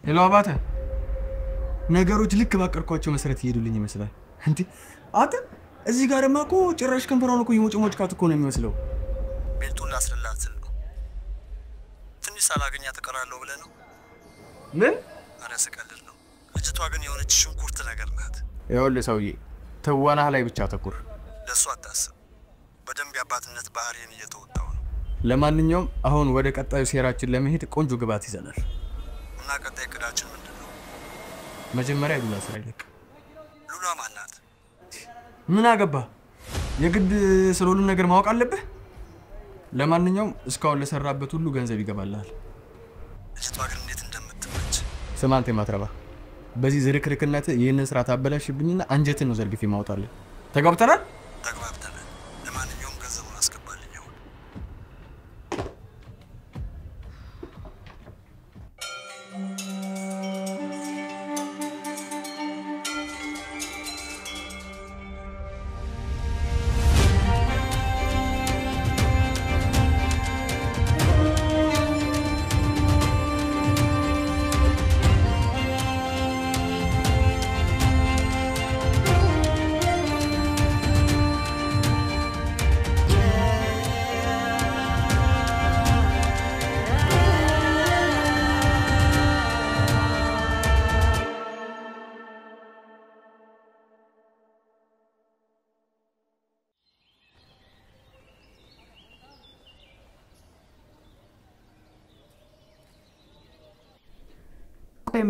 ሄሎ አባተ ነገሮች ልክ ባቀርኳቸው መሰረት ይሄዱልኝ ይመስላል እንዴ አተ እዚህ ጋር ማቆ ጭራሽ ከንፈራውን እኮ ይሞጭሞጭካት እኮ ነው የሚመስለው ቤልቱን ላስረላት ስል ነው ትንሽ ሳላገኛ ተቀራለው ብለ ነው ምን አረስ ቀልድ ነው ልጅቷ ግን የሆነች ሽንኩርት ነገር ናት ይኸውልህ ሰውዬ ተዋናህ ላይ ብቻ ተኩር ለሱ አታስብ በደንብ ያባትነት ባህሪን እየተወጣው ነው ለማንኛውም አሁን ወደ ቀጣዩ ሴራችን ለመሄድ ቆንጆ ግባት ይዘናል እና ቀጣይ ቅዳችን ምንድነው መጀመሪያ ሉላ ስራ ይልቅ ሉላ ማናት ምን አገባ የግድ ስለሁሉ ነገር ማወቅ አለብህ ለማንኛውም እስካሁን ለሰራበት ሁሉ ገንዘብ ይገባልሃል ልጅቷ ግን እንዴት እንደምትመች ስማንተ ማትረባ በዚህ ዝርክርክነት ይሄንን ስራ ታበላሽብኝና አንጀትን ነው ዘርግፊ ማውጣለህ ተጋብተናል ተግባብተናል ለማንኛውም ገንዘቡን አስገባልኝ አሁን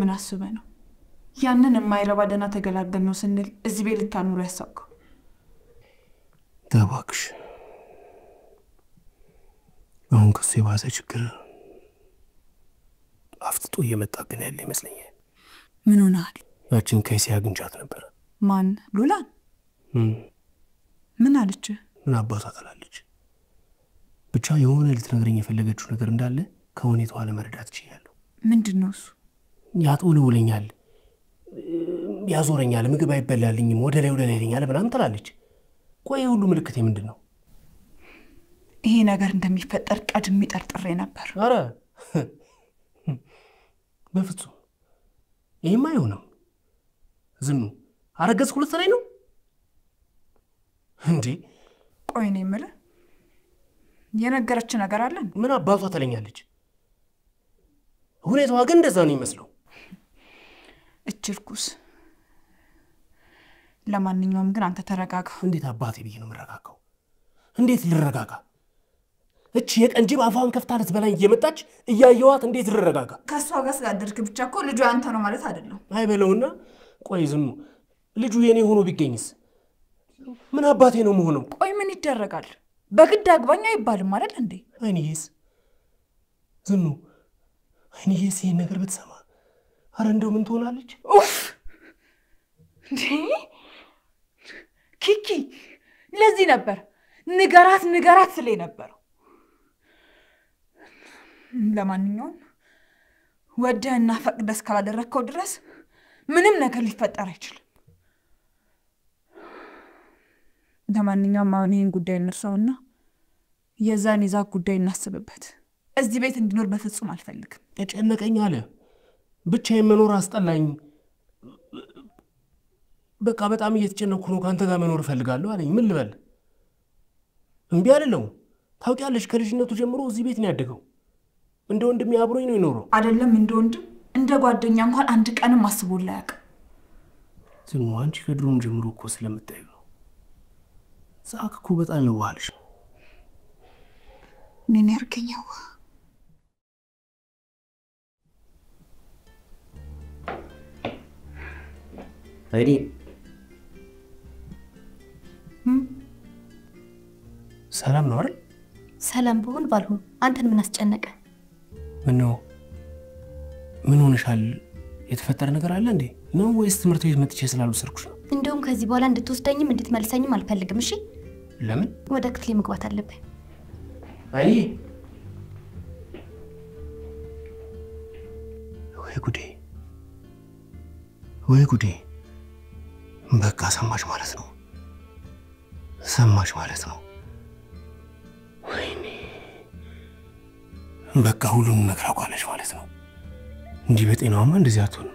ምን አስበ ነው ያንን የማይረባ ደና ተገላገል ነው ስንል እዚህ ቤት ልታኑር ያሳውቀው ተባክሽ አሁን ከሱ የባሰ ችግር አፍጥጦ እየመጣብን ያለ ይመስለኛል ምን ሆነሃል ያችን ከይሲ አግኝቻት ነበር ማን ሉላን ምን አለች ምን አባቷ ታላለች ብቻ የሆነ ልትነግረኝ የፈለገችው ነገር እንዳለ ከሁኔታው ለመረዳት ይችላል ምንድነው እሱ ያጥውልውልኛል ያዞረኛል ምግብ አይበላልኝም ወደ ላይ ይለኛል ምናምን ትላለች ቆይ ሁሉ ምልክት ምንድነው ይሄ ነገር እንደሚፈጠር ቀድሜ ጠርጥሬ ነበር አረ በፍጹም ይሄማ አይሆንም ዝኑ አረገዝኩ ልትለኝ ነው እንዴ ቆይ እኔ የምልህ የነገረች ነገር አለ ምን አባቷ ትለኛለች ሁኔታዋ ግን እንደዛ ነው ይመስለው እችርኩስ ለማንኛውም ግን አንተ ተረጋጋ እንዴት አባቴ ብዬ ነው መረጋጋው እንዴት ልረጋጋ እቺ የቀንጂብ አፋን ከፍታለት በላይ እየመጣች እያየዋት እንዴት ልረጋጋ ከሷ ጋር ስላደርክ ብቻ እኮ ልጁ አንተ ነው ማለት አይደለም አይበለውና ቆይ ዝኑ ልጁ የኔ ሆኖ ቢገኝስ ምን አባቴ ነው መሆነው ቆይ ምን ይደረጋል በግድ አግባኛ ይባልም አይደል እንዴ አይኒስ ዝኑ አይኒስ ይሄን ነገር ብትሰማ አረ እንደው ምን ትሆናለች ኡፍ ኪኪ ለዚህ ነበር ንገራት ስለይ ነበር ለማንኛውም ወደህና ፈቅደስ ካላደረከው ድረስ ምንም ነገር ሊፈጠር አይችልም ለማንኛውም አሁን ይሄን ጉዳይ እንርሳውና የዛን ይዛ ጉዳይ እናስብበት እዚህ ቤት እንዲኖር በፍጹም አልፈልግም ተጨነቀኝ አለ ብቻዬን መኖር አስጠላኝ በቃ በጣም እየተጨነኩ ነው ካንተ ጋር መኖር ፈልጋለሁ አለኝ ምን ልበል እንዴ አይደለም ታውቂያለሽ ከልጅነቱ ጀምሮ እዚህ ቤት ነው ያደገው እንደ ወንድም ያብሮኝ ነው ይኖረው አይደለም እንደ ወንድም እንደ ጓደኛ እንኳን አንድ ቀንም አስቦላ ያቅ ዝኑ አንቺ ከድሮም ጀምሮ እኮ ስለምታዩ ነው ሳክ እኮ በጣም ይዋልሽ ምን ያርገኛው አይዲ ሰላም ነው አይደል ሰላም በሆን ባልሆን አንተን ምን አስጨነቀ ምን ሆነሻል የተፈጠረ ነገር አለ እንዴ ነው ወይስ ትምህርት ቤት መጥቼ ስላልወሰድኩሽ ነው? እንደውም ከዚህ በኋላ እንድትወስደኝም እንድትመልሰኝም አልፈልግም። እሺ ለምን? ወደ ክፍሌ መግባት አለብኝ። አይ ወይ ጉዴ በቃ ሰማሽ ማለት ነው። ወይኔ በቃ ሁሉም ነገር አውቃለሽ ማለት ነው። እንጂ በጤናውማ እንደዚህ አትሆንም።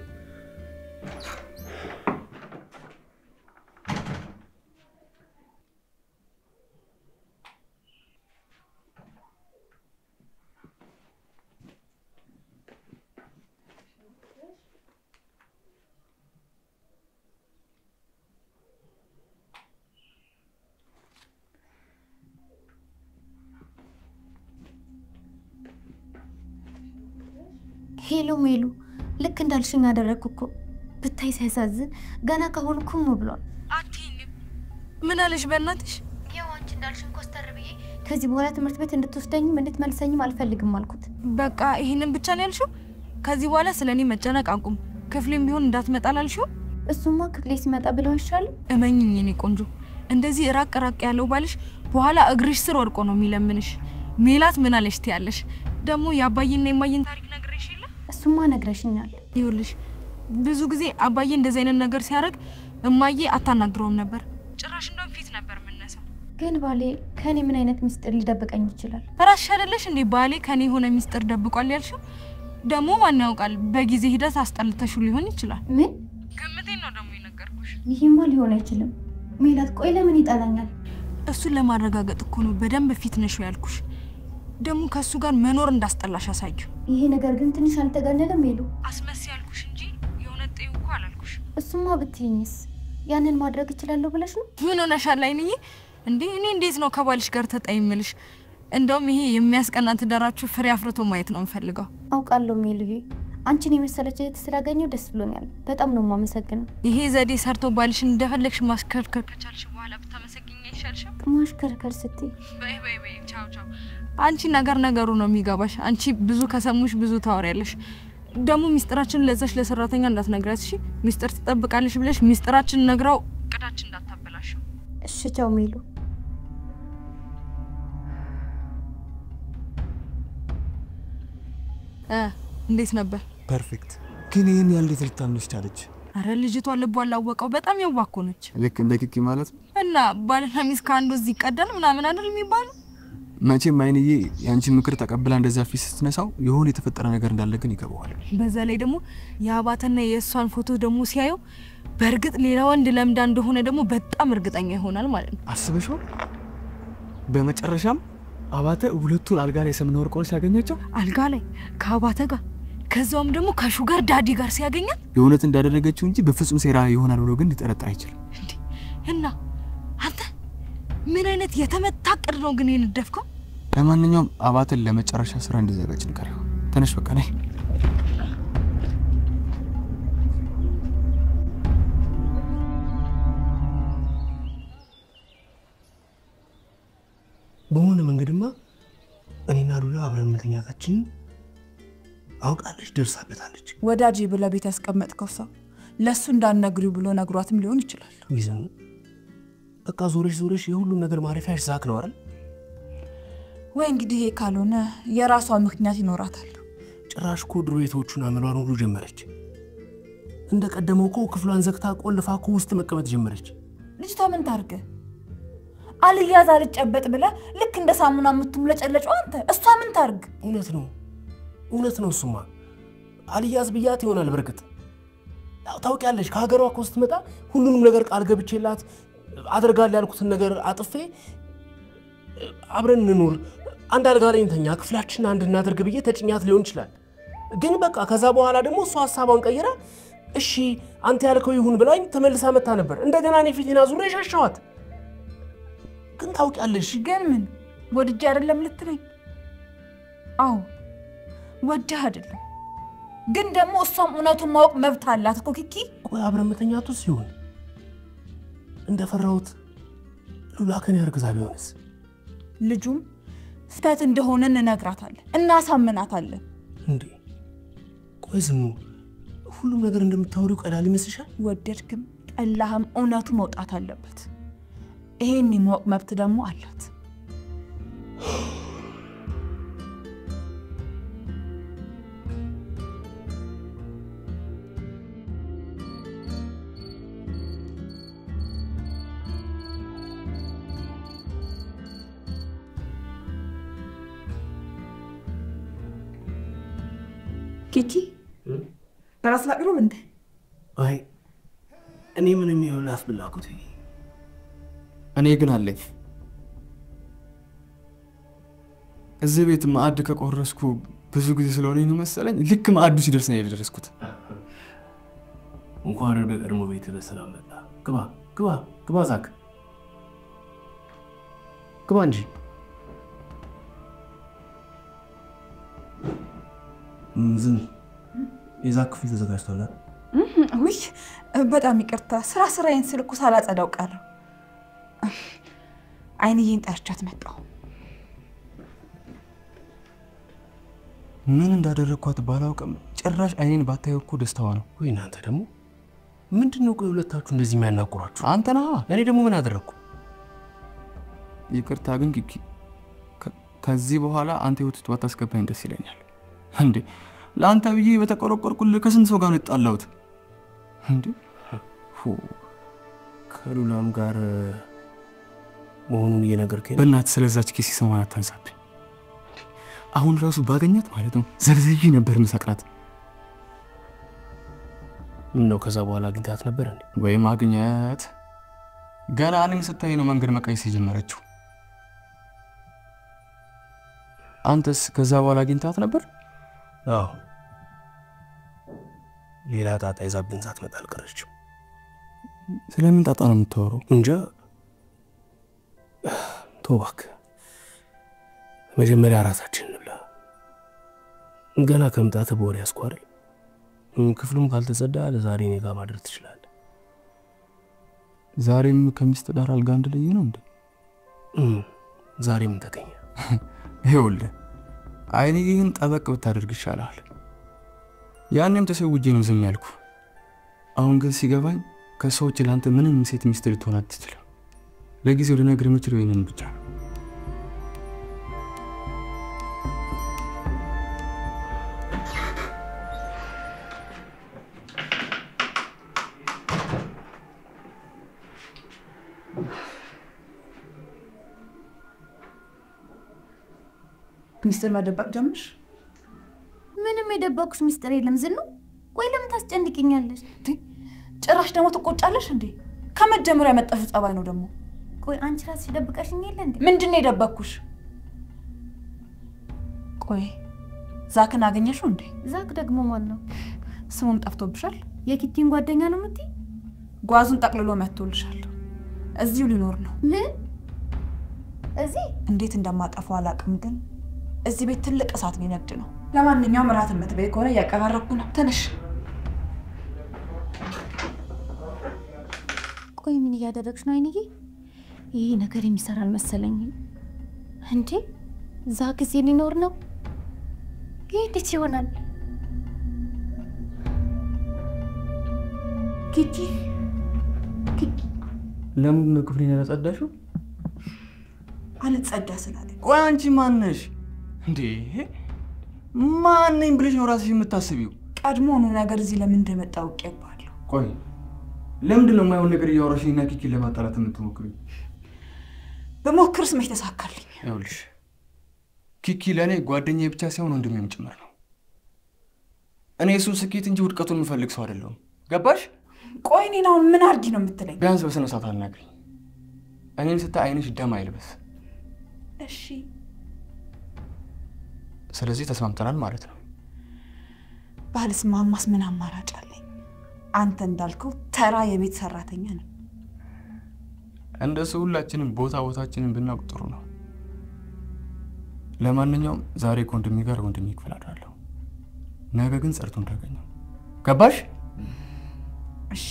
ሄሎ ሜሉ ልክ እንዳልሽኝ አደረኩ እኮ ብታይ ሲያሳዝን ገና ካሁን ኩሙ ብሏል። አትይኝም ምን አለሽ በእናትሽ? ያው አንቺ እንዳልሽኝ ኮስተር ብዬ ከዚህ በኋላ ትምህርት ቤት እንድትወስደኝም እንድትመልሰኝም አልፈልግም አልኩት። በቃ ይሄንን ብቻ ነው ያልሽው? ከዚህ በኋላ ስለኔ መጨነቅ አቁም። ክፍሌም ቢሆን እንዳትመጣላልሽው? እሱማ ክፍሌ ሲመጣ ብለው ይሻል። እመኝኝ እኔ ቆንጆ እንደዚህ ራቅ ያለው ባልሽ በኋላ እግርሽ ስር ወድቆ ነው የሚለምንሽ። ሜላት ምን አለሽ ትያለሽ? ደግሞ ያባዬና የማየን ታሪክ ነግሬሽ የለ? እሱማ ነግረሽኛል። ይኸውልሽ ብዙ ጊዜ አባዬ እንደዚህ አይነት ነገር ሲያደርግ እማዬ አታናግረውም ነበር። ጭራሽ እንደውም ፊት ነበር የምነሳው። ግን ባሌ ከኔ ምን አይነት ሚስጥር ሊደብቀኝ ይችላል? ራስሽ አይደለሽ እንዴ ባሌ ከኔ ሆነ ሚስጥር ደብቋል ያልሽው? ደግሞ ማን ያውቃል በጊዜ ሂደት አስጠልተሽ ሊሆን ይችላል። ምን ግምቴን ነው ደግሞ የነገርኩሽ። ይሄማ ሊሆን አይችልም። ሜላት ቆይ ለምን ይጣላኛል? እሱን ለማረጋገጥ እኮ ነው በደንብ ፊት ነሽ ያልኩሽ። ደግሞ ከሱ ጋር መኖር እንዳስጠላሽ አሳዩ። ይሄ ነገር ግን ትንሽ አልተጋነለም ሜሉ? አስመስ ያልኩሽ እንጂ የሆነ ጤው እኮ አላልኩሽ። እሱማ ብትይኝስ ያንን ማድረግ እችላለሁ ብለሽ ነው? ምን ሆነሻል አይንዬ? እንዴ እኔ እንዴት ነው ከባልሽ ጋር ተጣይምልሽ? እንደውም ይሄ የሚያስቀና ትዳራችሁ ፍሬ አፍርቶ ማየት ነው እንፈልገው። አውቃለሁ ሜሉዬ፣ አንቺን የመሰለች እህት ስላገኘው ደስ ብሎኛል። በጣም ነው የማመሰግነው። ይሄ ዘዴ ሰርቶ ባልሽን እንደፈለግሽ ማስከርከር ከቻልሽ በኋላ ብታመሰግኝ አይሻልሽም? ማሽከርከር ስትይ በይ ቻው ቻው። አንቺ ነገሩ ነው የሚገባሽ። አንቺ ብዙ ከሰሙሽ ብዙ ታወሪያለሽ። ደግሞ ሚስጥራችን ለዛሽ ለሰራተኛ እንዳትነግራት እሺ? ሚስጥር ትጠብቃለሽ ብለሽ ሚስጥራችን ነግራው ቅዳችን እንዳታበላሽ። እሺ ቻው ሜሉ። እንዴት ነበር? ፐርፌክት። ግን ይሄን ያህል እንዴት ልታምንሽ ቻለች? አረ ልጅቷ ልቧ አላወቀው በጣም የዋህ ነች። ልክ እንደ ኪኪ ማለት ነው። እና ባልና ሚስት ከአንዱ እዚህ ይቀዳል ምናምን አይደል የሚባለው? መቼም አይንዬ ያንቺን ምክር ተቀብላ እንደዛ ፊት ስትነሳው የሆነ የተፈጠረ ነገር እንዳለ ግን ይገባዋል። በዛ ላይ ደግሞ የአባተና የእሷን ፎቶ ደግሞ ሲያየው በእርግጥ ሌላ ወንድ ለምዳ እንደሆነ ደግሞ በጣም እርግጠኛ ይሆናል ማለት ነው። አስበሽው? በመጨረሻም አባተ ሁለቱን አልጋ ላይ ሰምነ ወርቆን ሲያገኛቸው አልጋ ላይ ከአባተ ጋር ከዛውም ደግሞ ከሹጋር ዳዲ ጋር ሲያገኛት የእውነት እንዳደረገችው እንጂ በፍጹም ሴራ ይሆናል ብሎ ግን ሊጠረጥር አይችልም። እና አንተ ምን አይነት የተመታ ቅድ ነው ግን የነደፍከው? ለማንኛውም አባተን ለመጨረሻ ስራ እንዲዘጋጅ ንገረው። ተነሽ በቃ ነይ። በሆነ መንገድማ እኔና ሉላ አብረን መተኛታችን አውቃለች፣ ደርሳበታለች። ወዳጄ ብለህ ቤት ያስቀመጥከው ሰው ለሱ እንዳትነግሪው ብሎ ነግሯትም ሊሆን ይችላል። ይዘን በቃ ዞረሽ የሁሉም ነገር ማረፊያሽ ዛክ ነው አይደል? ወይ እንግዲህ ይሄ ካልሆነ የራሷ ምክንያት ይኖራታል። ጭራሽ እኮ ድሮ የተዎቹን አመሏን ሁሉ ጀመረች። እንደ ቀደመው እኮ ክፍሏን ዘግታ ቆልፋ እኮ ውስጥ መቀመጥ ጀመረች። ልጅቷ ምን ታርገ? አልያዝ አልጨበጥ ብለህ ልክ እንደ ሳሙና የምትሙለጨለጨው አንተ፣ እሷ ምን ታርግ? እውነት ነው። እሱማ አልያዝ ብያት ይሆናል። በርግጥ ታውቂያለሽ ከሀገሯ እኮ ስትመጣ ሁሉንም ነገር ቃል ገብቼላት አደርጋለሁ ያልኩትን ነገር አጥፌ አብረን እንኑር፣ አንድ አልጋ ላይ እንተኛ፣ ክፍላችን አንድ እናድርግ ብዬ ተጭኛት ሊሆን ይችላል። ግን በቃ ከዛ በኋላ ደግሞ እሷ ሐሳቧን ቀይራ እሺ አንተ ያልከው ይሁን ብላኝ ተመልሳ መጣ ነበር። እንደገና እኔ ፊቴን አዙሬ ሸሸኋት። ግን ታውቂያለሽ ግን ምን ወድጄ አይደለም ልትለኝ? አዎ ወድጄ አይደለም፣ ግን ደግሞ እሷም እውነቱን ማወቅ መብት አላት እኮ ኪኪ። ቆይ አብረን መተኛቱ ሲሆን እንደፈራሁት ሉላ ከኔ አርግዛ ቢሆንስ? ልጁም ስህተት እንደሆነ እንነግራታለን፣ እናሳምናታለን። እንዴ ቆይ ዝሙ ሁሉም ነገር እንደምታወሪው ቀላል ይመስልሻል? ወደድክም ጠላህም እውነቱ መውጣት አለበት። ይሄን የማወቅ መብት ደግሞ አላት። ኪኪ ራስ ላቅርብ እንዴ? አይ እኔ ምንም ይሁን አፍብላኩት። እኔ ግን አለኝ። እዚህ ቤት ማዕድ ከቆረስኩ ብዙ ጊዜ ስለሆነኝ ነው መሰለኝ ልክ ማዕዱ ሲደርስ ነው የደረስኩት። እንኳን በቀድሞ ቤት በሰላም መጣ። ግባ ግባ ግባ ዛክ ግባ እንጂ። ዝም የዛክ ክፍል ተዘጋጅቷል። ውይ በጣም ይቅርታ፣ ስራዬን ስል እኮ ሳላጸዳው ቀረ። አይንዬን ጠርቻት መጣሁ። ምን እንዳደረግኳት ባላውቅም ጭራሽ አይኔን ባታየው እኮ ደስታዋ ነው። ወይ እናንተ ደግሞ ምንድነው ቆይ ሁለታችሁ እንደዚህ የሚያናቁራችሁ? አንተ ነህ። እኔ ደግሞ ምን አደረግኩ? ይቅርታ ግን ኪኪ ከዚህ በኋላ አንተ ህይወት ውስጥ ባታስገባኝ ደስ ይለኛል። እንዴ ለአንተ ብዬ በተቆረቆርኩልህ ከስንት ሰው ጋር ነው የጣላሁት? እንዴ ከሉላም ጋር መሆኑን እየነገርከኝ በእናትህ ስለዛች ኬስ ሲሰማን አታንሳብኝ። አሁን ራሱ ባገኛት ማለት ነው ዘርዝዬ ነበር መሰቅራት። ነው ከዛ በኋላ አግኝታት ነበር እንዴ? ወይ ማግኘት ገና እኔን ስታይ ነው መንገድ መቀየስ የጀመረችው። አንተስ ከዛ በኋላ አግኝታት ነበር? አዎ ሌላ ጣጣ ይዛብን ሳትመጣ አልቀረችም። ስለምን ጣጣ ነው የምታወራው? እንጃ ተወክ። መጀመሪያ ራሳችን እንብላ። ገና ከመምጣት በወሬ ያስኳል። ክፍሉም ካልተጸዳ ለዛሬ እኔ ጋር ማድረግ ትችላለህ። ዛሬም ከሚስት ጋር አልጋ አንድ ላይ ነው እንዴ? ዛሬም ተገኘ። ይኸውልህ አይኔን ጠበቅ ብታደርግ ይሻላል። ያንንም ተሰውጄ ነው ዝም ያልኩ። አሁን ግን ሲገባኝ ከሰዎች ላንተ ምንም ሴት ሚስት ልትሆን አትችልም። ለጊዜው ልነግርህ የምችለው ይሄንን ብቻ ነው። ሚስጥር መደበቅ ጀምሽ? ምንም የደበቅኩሽ ሚስጥር የለም ዝኑ። ቆይ ለምን ታስጨንቅኛለሽ? ጭራሽ ደግሞ ትቆጫለሽ እንዴ? ከመጀመሪያ ያመጣሽው ጸባይ ነው ደግሞ። ቆይ አንቺ ራስሽ ደብቀሽኝ የለ እንዴ? ምንድነው የደበቅኩሽ? ቆይ ዛክን አገኘሽው እንዴ? ዛክ ደግሞ ማን ነው? ስሙም ጠፍቶብሻል? የኪቲን ጓደኛ ነው የምትይ? ጓዙን ጠቅልሎ መጥቶልሻል። እዚሁ ሊኖር ነው። ምን? እዚህ እንዴት እንደማጠፋው አላውቅም፣ ግን እዚህ ቤት ትልቅ እሳት ሊነድ ነው። ለማንኛውም እራትን መትበይ ከሆነ እያቀራረብኩ ነው። ተነሽ። ቆይ ምን እያደረግሽ ነው አይንዬ? ይሄ ነገር የሚሰራ አልመሰለኝም። እንዴ ዛክ እዚህ ሊኖር ነው? ይሄ እንዴት ይሆናል? ኪኪ ለምን ነው ክፍሌን ያጸዳሽው? አልጸዳ ስላለኝ። ቆይ አንቺ ማን ነሽ እንዴ? ማን ነኝ ብለሽ ነው ራስሽ የምታስቢው? ቀድሞውኑ ነገር እዚህ ለምን እንደመጣ አውቄባለሁ። ቆይ ለምንድን ነው የማይሆን ነገር እያወራሽኝና ኪኪን ለማጣላት የምትሞክሪው? በሞክርስ መች ተሳካልኝ? ይኸውልሽ ኪኪ ለእኔ ጓደኛዬ ብቻ ሳይሆን ወንድሜም ጭምር ነው። እኔ እሱን ስኬት እንጂ ውድቀቱን የምፈልግ ሰው አይደለሁም። ገባሽ? ቆይ እኔን አሁን ምን አድርጊ ነው የምትለኝ? ቢያንስ በስነ ስርዓት አናግሪኝ። እኔን ስታይ አይንሽ ደም አይልበስ። እሺ ስለዚህ ተስማምተናል ማለት ነው። ባልስማማስ ምን አማራጭ አለኝ? አንተ እንዳልከው ተራ የቤት ሰራተኛ ነው። እንደሱ ሁላችንም ቦታችንን ብናውቅ ጥሩ ነው። ለማንኛውም ዛሬ ከወንድሜ ጋር ወንድሜ ክፍል አድራለሁ። ነገ ግን ጸርቶ እንዳገኘው። ገባሽ? እሺ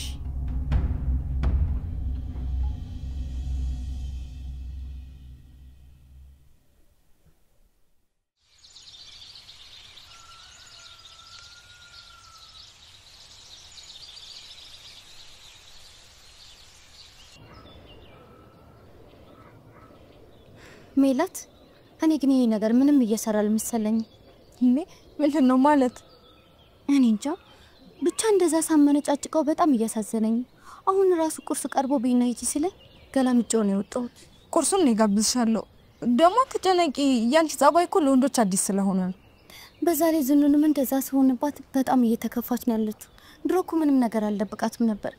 ሜላት እኔ ግን ይሄ ነገር ምንም እየሰራ አልመሰለኝ። ምንድን ነው ማለት? እኔ እንጃ ብቻ እንደዛ ሳመነጫጭቀው በጣም እያሳዘነኝ። አሁን ራሱ ቁርስ ቀርቦ ቢና ሂጂ ሲለኝ ገላምጬው ነው የወጣሁት። ቁርሱን እኔ ጋብዝሻለሁ። ደግሞ ተጨነቂ፣ ያንቺ ጸባይ እኮ ለወንዶች አዲስ ስለሆነ ነው። በዛ ላይ ዝኑንም እንደዛ ሲሆንባት በጣም እየተከፋች ነው ያለችው። ድሮ እኮ ምንም ነገር አልደብቃትም ነበር።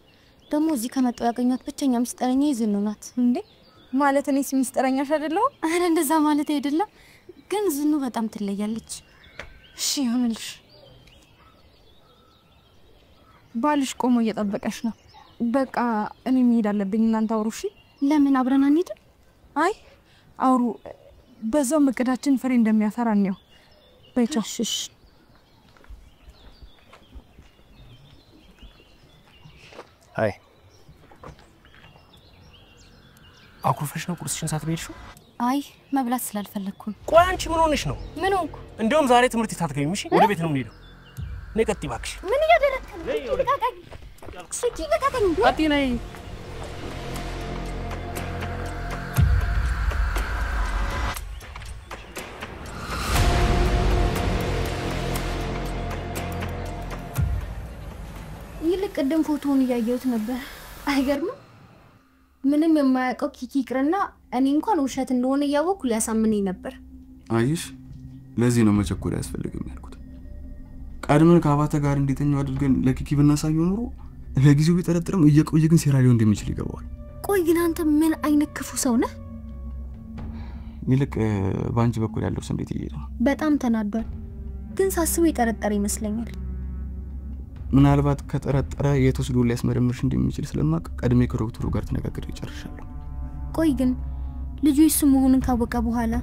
ደግሞ እዚህ ከመጣሁ ያገኘኋት ብቸኛ ምስጢረኛ ዝኑ ናት። እንዴ ማለት እኔስ ምስጢረኛሽ አይደለሁም? አረ እንደዛ ማለት አይደለም፣ ግን ዝኑ በጣም ትለያለች። እሺ ይሁንልሽ። ባልሽ ቆሞ እየጠበቀሽ ነው። በቃ እኔ መሄድ አለብኝ። እናንተ አውሩ። እሺ ለምን አብረን አንሄድም? አይ አውሩ፣ በዛው እቅዳችን ፍሬ እንደሚያፈራ ነው። በይቻሽሽ አይ አኩርፈሽ ነው ቁርስሽን ሳትበይልሽው? አይ መብላት ስላልፈለኩ። ቆይ አንቺ ምን ሆነሽ ነው? ምን ሆንኩ? እንደውም ዛሬ ትምህርት ሳትገቢም እሺ፣ ወደ ቤት ነው የምንሄደው። ነይ ቀጥይ እባክሽ። ምን እያደረክ ነው? ልቀቀኝ! ልቀቀኝ! ቀጥይ ነይ። ይልቅ ቅድም ፎቶውን እያየሁት ነበር። አይገርምም? ምንም የማያውቀው ኪኪ ይቅርና እኔ እንኳን ውሸት እንደሆነ እያወቅኩ ሊያሳምነኝ ነበር። አይሽ ለዚህ ነው መቸኮል ያስፈልግም ያልኩት። ቀድመን ከአባተ ጋር እንዲተኛው አድርገን ለኪኪ ብናሳየው ኖሮ ለጊዜው ቢጠረጥርም እየቆየ ግን ሴራ ሊሆን እንደሚችል ይገባዋል። ቆይ ግን አንተ ምን አይነት ክፉ ሰው ነህ? ይልቅ ባንቺ በኩል ያለው እንዴት እየሄደ ነው? በጣም ተናዷል፣ ግን ሳስበው የጠረጠረ ይመስለኛል። ምናልባት ከጠረጠረ የተወስዶ ሊያስመረምርሽ እንደሚችል ስለማቅ ቀድሜ ከዶክተሩ ጋር ተነጋግሬ ይጨርሻለሁ። ቆይ ግን ልጁ እሱ መሆኑን ካወቀ በኋላ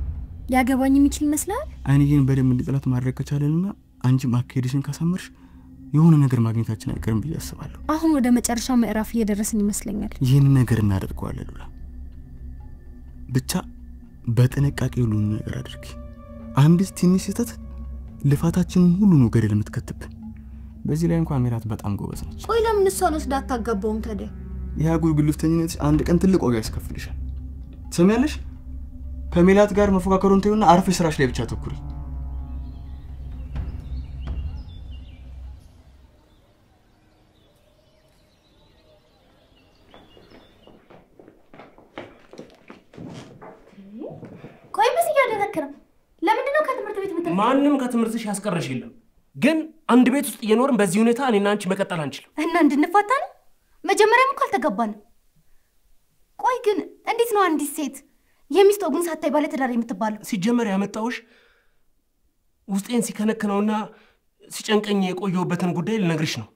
ሊያገባኝ የሚችል ይመስላል? እኔ ግን በደንብ እንዲጥላት ማድረግ ከቻለንና አንቺም አካሄድሽን ካሳመርሽ የሆነ ነገር ማግኘታችን አይቀርም ብዬ አስባለሁ። አሁን ወደ መጨረሻው ምዕራፍ እየደረስን ይመስለኛል። ይህን ነገር እናደርገዋለን ሉላ። ብቻ በጥንቃቄ ሁሉን ነገር አድርጊ። አንዲት ትንሽ ስህተት ልፋታችንን ሁሉ ነው ገደል የምትከትብን። በዚህ ላይ እንኳን ሜላት በጣም ጎበዝ ነች። ቆይ ለምን እሷን ወስዳ አታጋባውም ታዲያ? ያ ጉልጉልፍተኝነት አንድ ቀን ትልቅ ዋጋ ያስከፍልሻል። ትሰሚያለሽ? ከሜላት ጋር መፎካከሩን ተይውና አርፈሽ ስራሽ ላይ ብቻ ተኩሪ። ቆይ ምን እያደረክ ነው? ለምንድን ነው ከትምህርት ቤት የምትሄጂው? ማንንም ከትምህርትሽ ያስቀረሽ የለም። ግን አንድ ቤት ውስጥ እየኖርን በዚህ ሁኔታ እኔና አንቺ መቀጠል አንችልም። እና እንድንፋታ ነው? መጀመሪያም እኮ አልተጋባንም። ቆይ ግን እንዴት ነው አንዲት ሴት የሚስት ወጉን ሳታይ ባለ ትዳር የምትባለው? ሲጀመር ያመጣውሽ ውስጤን ሲከነክነውና ሲጨንቀኝ የቆየሁበትን ጉዳይ ልነግርሽ ነው።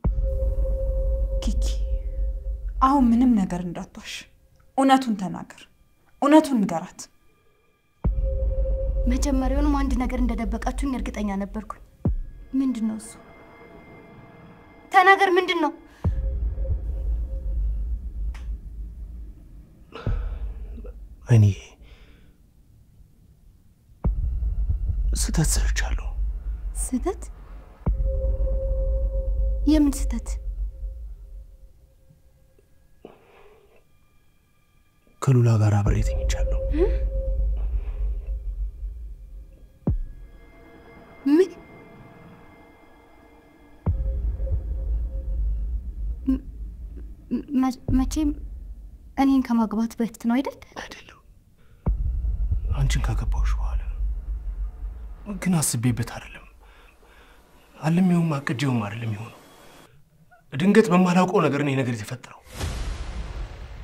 ኪኪ አሁን ምንም ነገር እንዳትዋሽ፣ እውነቱን ተናገር፣ እውነቱን ንገራት። መጀመሪያውንም አንድ ነገር እንደደበቃችሁኝ እርግጠኛ ነበርኩ። ምንድነው እሱ? ተናገር፣ ምንድነው? እኔ ስህተት ሰርቻለሁ። ስህተት? የምን ስህተት? ከሉላ ጋር አብሬ ተኝቻለሁ። ምን? መቼም እኔን ከማግባት በፊት ነው አይደል? አይደለም፣ አንቺን ካገባሁሽ በኋላ። ግን አስቤበት አይደለም፣ አልሜውም አቅጄውም አይደለም የሆነው። ድንገት በማላውቀው ነገር ነው ነገር የተፈጠረው።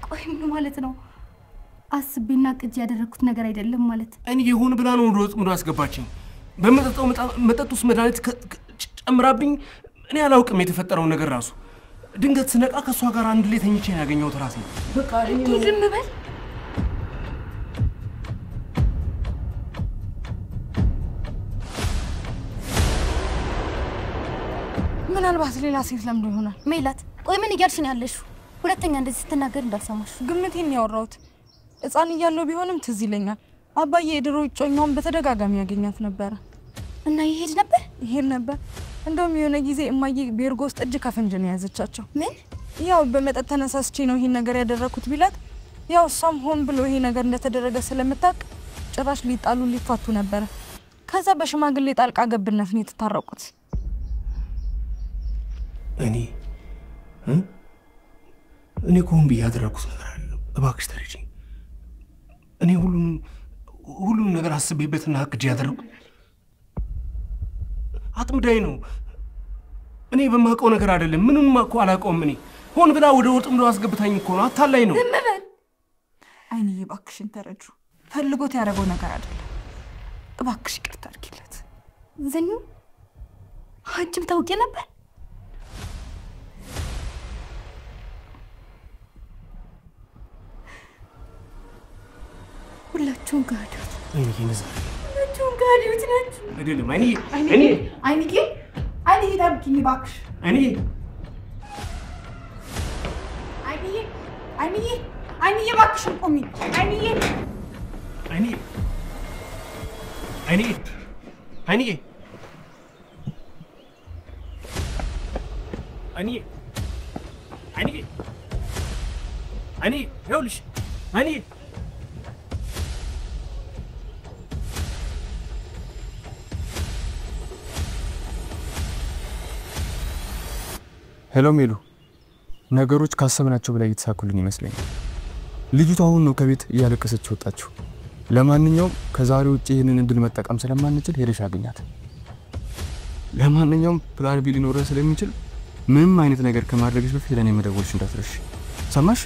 ቆይ ምን ማለት ነው? አስቤና አቅጄ ያደረኩት ነገር አይደለም ማለት? እኔ የሆነ ብላ ነው ወደ ወጥመዱ አስገባችኝ። በመጠጣው መጠጥ ውስጥ መድኃኒት ጨምራብኝ። እኔ አላውቅም የተፈጠረውን ነገር ራሱ። ድንገት ስነቃ ከሷ ጋር አንድ ላይ ተኝቼ ያገኘሁት ራሴ። በቃ እኔ ነው። ዝም በል። ምናልባት ሌላ ሴት ለምዶ ይሆናል። ሜላት፣ ቆይ ምን እያልሽ ነው ያለሽው? ሁለተኛ እንደዚህ ስትናገር እንዳልሰማሽ። ግምቴን ያወራሁት ሕፃን እያለሁ ቢሆንም ትዝ ይለኛል። አባዬ የድሮ እጮኛውን በተደጋጋሚ ያገኛት ነበረ እና ይሄድ ነበር? ይሄድ ነበር። እንደውም የሆነ ጊዜ እማዬ ቤርጎ ውስጥ እጅ ከፍንጅ ነው የያዘቻቸው። ምን? ያው በመጠጥ ተነሳስቼ ነው ይሄን ነገር ያደረኩት ቢላት፣ ያው እሷም ሆን ብሎ ይሄ ነገር እንደተደረገ ስለምታውቅ ጭራሽ ሊጣሉ ሊፋቱ ነበር። ከዛ በሽማግሌ ጣልቃ ገብነት ነው የተታረቁት። እኔ ኮን ቢያደረኩት ነገር አለ። እባክሽ ተረጂኝ። እኔ ሁሉም ነገር አስቤበትና አቅጄ ያደረኩት አጥምዳይ ነው። እኔ በማውቀው ነገር አይደለም። ምንም እኮ አላውቀውም። እኔ ሆን ብላ ወደ ወጥምዶ አስገብታኝ እኮ ነው። አታላይ ነው። ዝም በል አይንዬ፣ እባክሽን ተረጁ። ፈልጎት ያደረገው ነገር አይደለም። እባክሽ ይቅርታ አድርጊለት። ዝኑ አንቺም ታውቂ ነበር? ሁላችሁም ጋዶት ሁላችሁም ጋዶት ናችሁ። አይደለም አይንዬ ጠብቂኝ እባክሽ። አይንዬ እባክሽን ቁሚ። ሄሎ ሜሉ፣ ነገሮች ካሰብናቸው በላይ እየተሳኩልን ይመስለኛል። ልጅቷ አሁን ነው ከቤት እያለቀሰች ወጣችው። ለማንኛውም ከዛሬ ውጪ ይሄንን እድል መጠቀም ስለማንችል ሄደሽ አግኛት። ለማንኛውም ፕላን ቢ ሊኖር ስለሚችል ምንም አይነት ነገር ከማድረግሽ በፊት ለኔ መደወልሽ እንዳትረሺ። ሰማሽ?